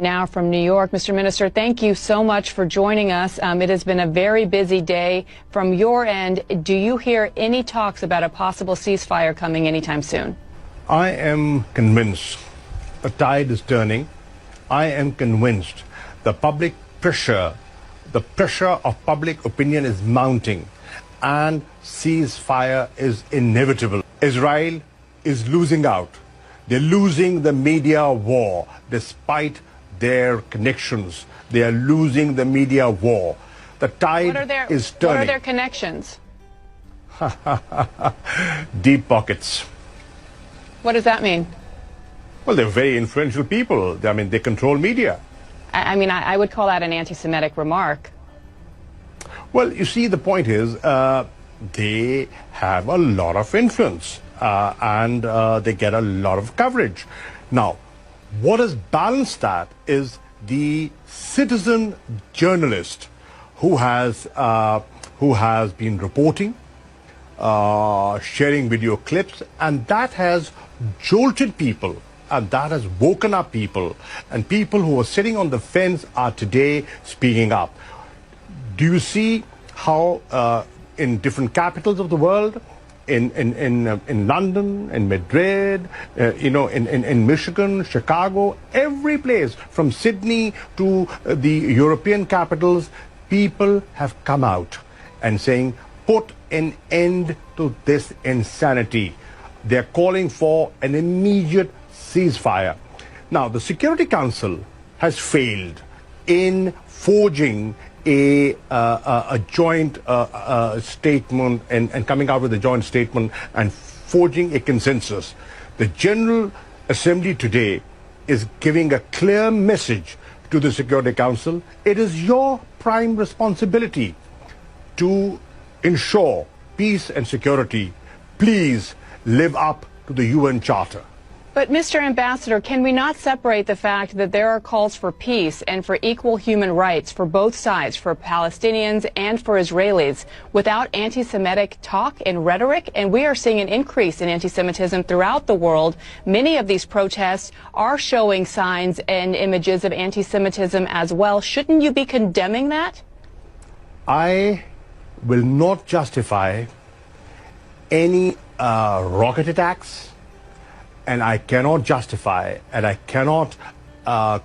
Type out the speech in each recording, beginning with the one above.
Now from New York. Mr. Minister, thank you so much for joining us. It has been a very busy day. From your end, do you hear any talks about a possible ceasefire coming anytime soon? I am convinced the tide is turning. I am convinced the public pressure, the pressure of public opinion is mounting, and ceasefire is inevitable. Israel is losing out. They're losing the media war despite their connections. They are losing the media war. The tide is turning. What are their connections? Deep pockets. What does that mean? Well, they're very influential people. I mean, they control media. I would call that an anti-Semitic remark. Well, you see, the point is they have a lot of influence and they get a lot of coverage. Now, what has balanced that is the citizen journalist who has been reporting, sharing video clips, and that has jolted people, and that has woken up people, and people who are sitting on the fence are today speaking up. Do you see how in different capitals of the world, in London, in Madrid, in Michigan, Chicago, every place, from Sydney to the European capitals, people have come out and saying, put an end to this insanity. They're calling for an immediate ceasefire. Now, the Security Council has failed in forging a joint statement and coming out with a joint statement and forging a consensus. The General Assembly today is giving a clear message to the Security Council. It is your prime responsibility to ensure peace and security. Please live up to the UN Charter. But, Mr. Ambassador, can we not separate the fact that there are calls for peace and for equal human rights for both sides, for Palestinians and for Israelis, without anti-Semitic talk and rhetoric? And we are seeing an increase in anti-Semitism throughout the world. Many of these protests are showing signs and images of anti-Semitism as well. Shouldn't you be condemning that? I will not justify any rocket attacks, and I cannot justify and I cannot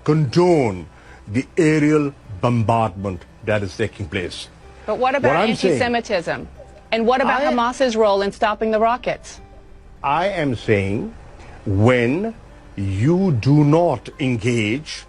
condone the aerial bombardment that is taking place. But what about anti-Semitism? And what about Hamas's role in stopping the rockets? I am saying when you do not engage